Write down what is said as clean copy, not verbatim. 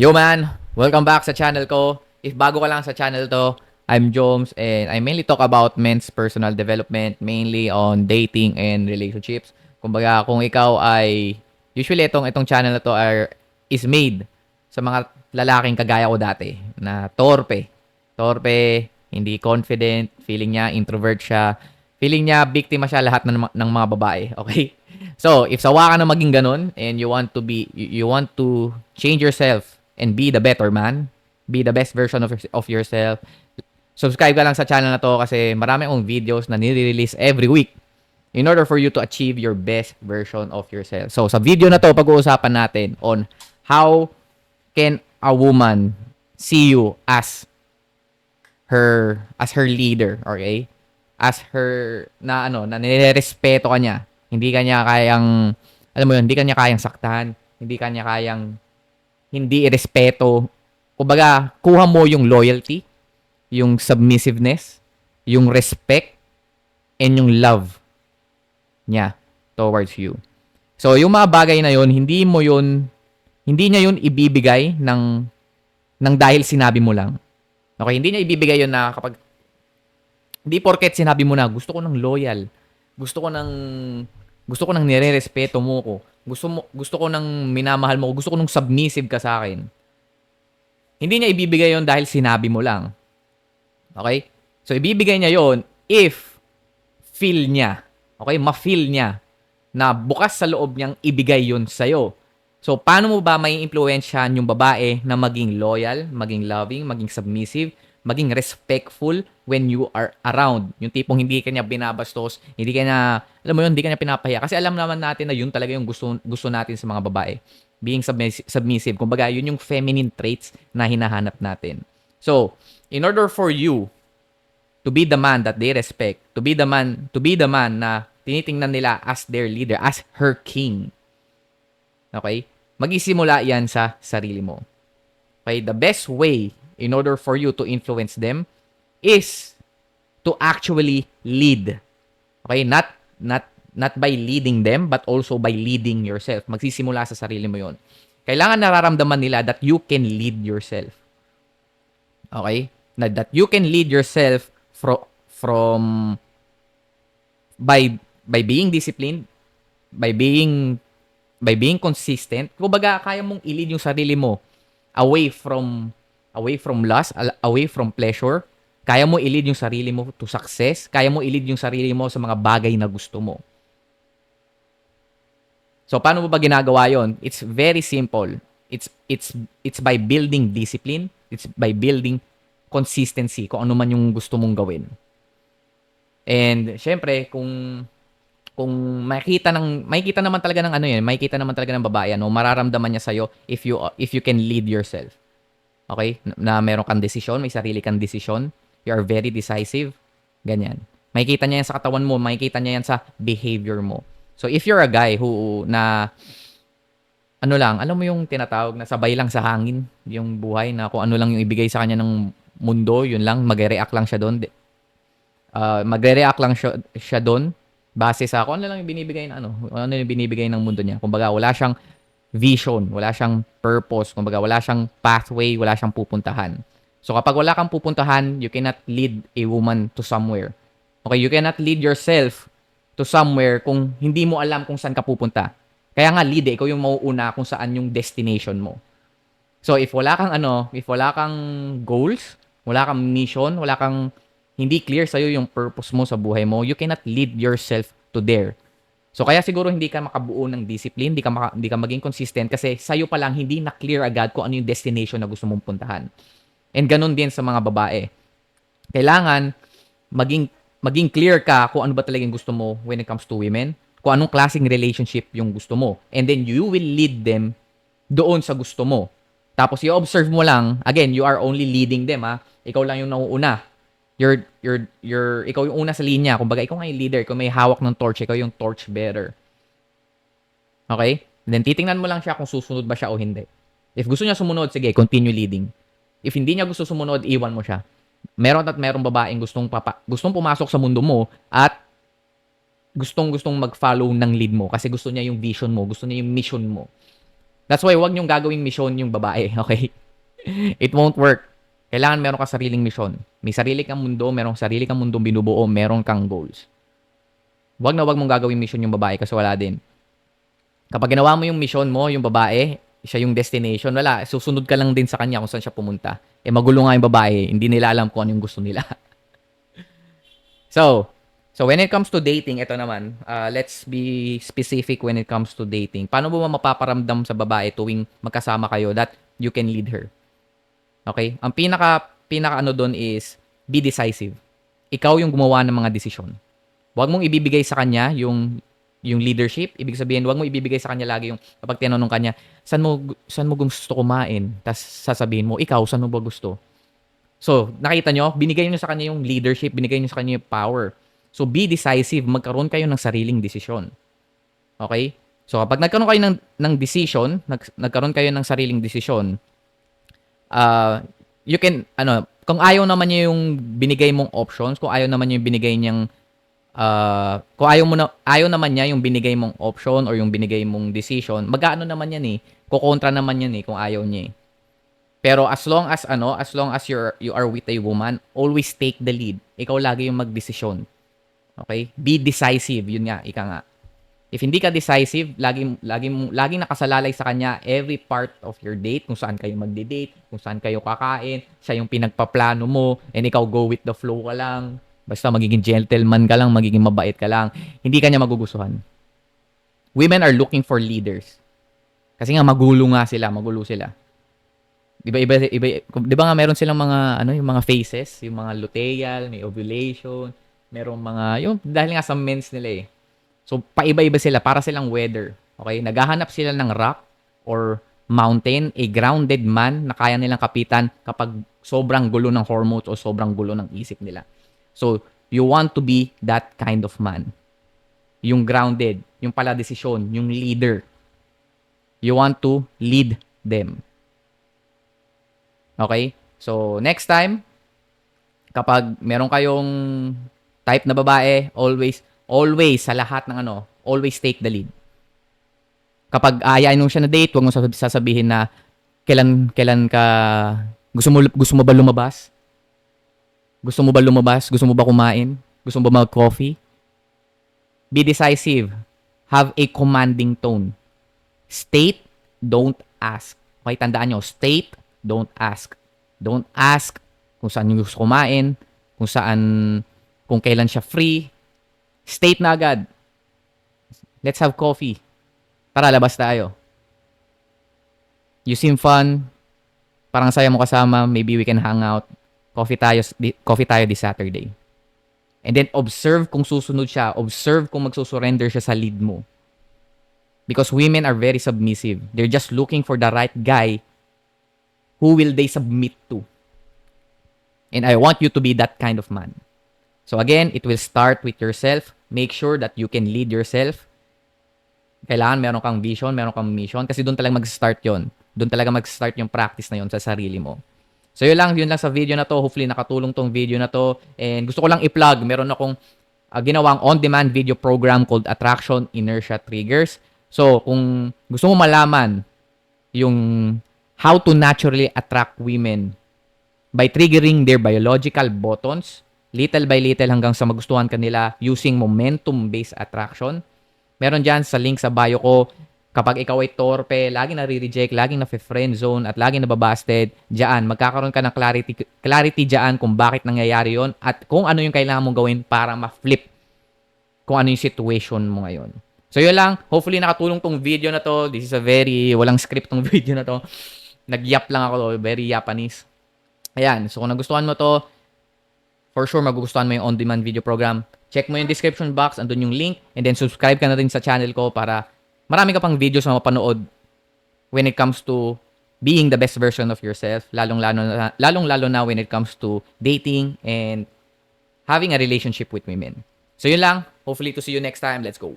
Yo man, welcome back sa channel ko. If bago ka lang sa channel to, I'm Joms and I mainly talk about men's personal development, mainly on dating and relationships. Kumbaga, kung ikaw ay usually itong channel na to is made sa mga lalaking kagaya ko dati na torpe. Torpe, hindi confident, feeling niya introvert siya, feeling niya biktima siya lahat ng mga babae, okay? So, if sawa ka na maging ganun and you want to change yourself and be the better man, be the best version of yourself, subscribe ka lang sa channel na to kasi marami akong videos na nire-release every week in order for you to achieve your best version of yourself. So, sa video na to, pag-uusapan natin on how can a woman see you as her leader, okay? As her na na nirerespeto ka niya. Hindi ka niya kayang alam mo 'yun, hindi ka niya kayang saktan, hindi ka niya kayang hindi irespeto. Kumbaga, kuha mo yung loyalty, yung submissiveness, yung respect, and yung love niya towards you. So, yung mga bagay na 'yon, hindi niya 'yun ibibigay ng dahil sinabi mo lang. Okay, hindi niya ibibigay 'yun na kapag hindi porket sinabi mo na, gusto ko ng nirerespeto mo ko. Gusto ko ng minamahal mo ko. Gusto ko ng submissive ka sa akin. Hindi niya ibibigay yon dahil sinabi mo lang. Okay? So, ibibigay niya yon if feel niya. Okay? Ma-feel niya na bukas sa loob niyang ibigay yon sa'yo. So, paano mo ba may impluwensyahan yung babae na maging loyal, maging loving, maging submissive, maging respectful when you are around? Yung tipong hindi ka niya binabastos, hindi ka niya, alam mo yun, hindi ka niya pinapahiya. Kasi alam naman natin na yun talaga yung gusto natin sa mga babae. Being submissive. Kumbaga, yun yung feminine traits na hinahanap natin. So, in order for you to be the man that they respect, to be the man na tinitingnan nila as their leader, as her king. Okay? Magisimula yan sa sarili mo. Okay? The best way in order for you to influence them is to actually lead. Okay? Not by leading them, but also by leading yourself. Magsisimula sa sarili mo yon. Kailangan nararamdaman nila that you can lead yourself. Okay? That you can lead yourself from by being disciplined, by being consistent. Kumbaga, kaya mong i-lead yung sarili mo away from lust, away from pleasure. Kaya mo i-lead yung sarili mo to success. Kaya mo i-lead yung sarili mo sa mga bagay na gusto mo. So, paano mo ba ginagawa yon? It's very simple. It's by building discipline. It's by building consistency kung ano man yung gusto mong gawin. And, syempre, kung makikita naman talaga ng makikita naman talaga ng babae, mararamdaman niya sa'yo if you can lead yourself. Okay? Na meron kang desisyon, may sarili kang desisyon, you are very decisive, ganyan. Makikita niya yan sa katawan mo, makikita niya yan sa behavior mo. So, if you're a guy who alam mo yung tinatawag na sabay lang sa hangin, yung buhay na kung ano lang yung ibigay sa kanya ng mundo, yun lang, magre-react lang siya doon. Magre-react lang siya doon base sa kung ano lang yung binibigay ng mundo niya. Kumbaga, wala siyang vision, wala siyang purpose, kumbaga, wala siyang pathway, wala siyang pupuntahan. So, kapag wala kang pupuntahan, you cannot lead a woman to somewhere. Okay, you cannot lead yourself to somewhere kung hindi mo alam kung saan ka pupunta. Kaya nga, lead ikaw yung mauuna kung saan yung destination mo. So, if wala kang goals, wala kang mission, hindi clear sa'yo yung purpose mo sa buhay mo, you cannot lead yourself to there. So, kaya siguro hindi ka makabuo ng discipline, hindi ka maging consistent kasi sa'yo pa lang hindi na clear agad kung ano yung destination na gusto mong puntahan. And ganun din sa mga babae. Kailangan maging clear ka kung ano ba talagang gusto mo when it comes to women, kung anong klaseng relationship yung gusto mo. And then you will lead them doon sa gusto mo. Tapos i-observe mo lang, again, you are only leading them, ha? Ikaw lang yung nauuna. Ikaw yung una sa linya. Kumbaga, ikaw nga yung leader. Ikaw may hawak ng torch. Ikaw yung torch bearer. Okay? Then, titingnan mo lang siya kung susunod ba siya o hindi. If gusto niya sumunod, sige, continue leading. If hindi niya gusto sumunod, iwan mo siya. Merong babaeng gustong pumasok sa mundo mo at gustong mag-follow ng lead mo kasi gusto niya yung vision mo, gusto niya yung mission mo. That's why wag niyong gagawing mission yung babae, okay? It won't work. Kailangan meron ka sariling mission. May sarili kang mundo, merong sarili kang mundong binubuo, meron kang goals. Wag na wag mong gagawing mission yung babae kasi wala din. Kapag ginawa mo yung mission mo, yung babae, siya yung destination, wala. Susunod ka lang din sa kanya kung saan siya pumunta. Eh magulo nga yung babae, hindi nila alam kung ano yung gusto nila. So when it comes to dating, ito naman, let's be specific when it comes to dating. Paano mo mapaparamdam sa babae tuwing magkasama kayo that you can lead her? Okay? Ang pinaka ano doon is be decisive. Ikaw yung gumawa ng mga desisyon. Huwag mong ibibigay sa kanya yung leadership. Ibig sabihin, huwag mo ibibigay sa kanya lagi yung kapag tinanong kanya, saan mo gusto kumain? Tapos sasabihin mo, ikaw, saan mo ba gusto? So, nakita nyo, binigay nyo sa kanya yung leadership, binigay nyo sa kanya yung power. So, be decisive. Magkaroon kayo ng sariling desisyon. Okay? So, kapag nagkaroon kayo ng decision, nagkaroon kayo ng sariling desisyon, you can, kung ayaw naman niya yung binigay mong options, kung ayaw naman niya yung binigay niyang, kung ayaw naman niya yung binigay mong option or yung binigay mong decision, mag-aano naman yan eh, kukontra naman yan eh kung ayaw niya eh. Pero as long as you are with a woman, always take the lead. Ikaw lagi yung magdesisyon. Okay? Be decisive, yun nga, ika nga. If hindi ka decisive, laging nakasalalay sa kanya every part of your date, kung saan kayo magde-date, kung saan kayo kakain, siya yung pinagpaplano mo, and ikaw go with the flow ka lang. Basta magiging gentleman ka lang, magiging mabait ka lang, hindi ka niya magugustuhan. Women are looking for leaders. Kasi nga magulo sila. 'Di ba nga meron silang mga yung mga phases, yung mga luteal, may ovulation, merong mga yung dahil nga sa mens nila eh. So paiba-iba sila para silang weather. Okay? Naghahanap sila ng rock or mountain, a grounded man na kaya nilang kapitan kapag sobrang gulo ng hormones o sobrang gulo ng isip nila. So you want to be that kind of man. Yung grounded, yung pala desisyon, yung leader. You want to lead them. Okay? So, next time, kapag meron kayong type na babae, always sa lahat ng always take the lead. Kapag aayain mo siya na date, huwag mo sasabihin na kailan ka gusto mo ba lumabas? Gusto mo ba lumabas? Gusto mo ba kumain? Gusto mo ba mag-coffee? Be decisive. Have a commanding tone. State, don't ask. Okay, tandaan nyo, state, don't ask. Don't ask kung saan yung gusto kumain, kung kailan siya free. State na agad. Let's have coffee. Tara, labas tayo. You seem fun. Parang saya mo kasama. Maybe we can hang out. Coffee tayo this Saturday. And then observe kung susunod siya. Observe kung magsusurrender siya sa lead mo. Because women are very submissive. They're just looking for the right guy who will they submit to. And I want you to be that kind of man. So again, it will start with yourself. Make sure that you can lead yourself. Kailangan meron kang vision, meron kang mission. Kasi doon talaga mag-start yon. Doon talaga mag-start yung practice na yon sa sarili mo. So yun lang sa video na to. Hopefully nakatulong tong video na to. And gusto ko lang i-plug. Meron akong ginawang on-demand video program called Attraction Inertia Triggers. So kung gusto mo malaman yung how to naturally attract women by triggering their biological buttons, little by little hanggang sa magustuhan kanila using momentum-based attraction. Meron dyan sa link sa bio ko. Kapag ikaw ay torpe, laging nare-reject, laging na-friend zone, at laging nababasted, dyan, magkakaroon ka ng clarity dyan kung bakit nangyayari yon at kung ano yung kailangan mong gawin para ma-flip kung ano yung situation mo ngayon. So yun lang. Hopefully nakatulong tong video na to. This is a very, walang script tong video na to. Nag-yap lang ako. Very Japanese. Ayan. So kung nagustuhan mo to, for sure magugustuhan mo yung on-demand video program. Check mo yung description box. Andun yung link. And then subscribe ka na rin sa channel ko para marami ka pang videos na mapanood when it comes to being the best version of yourself. Lalong-lalo na when it comes to dating and having a relationship with women. So yun lang. Hopefully to see you next time. Let's go.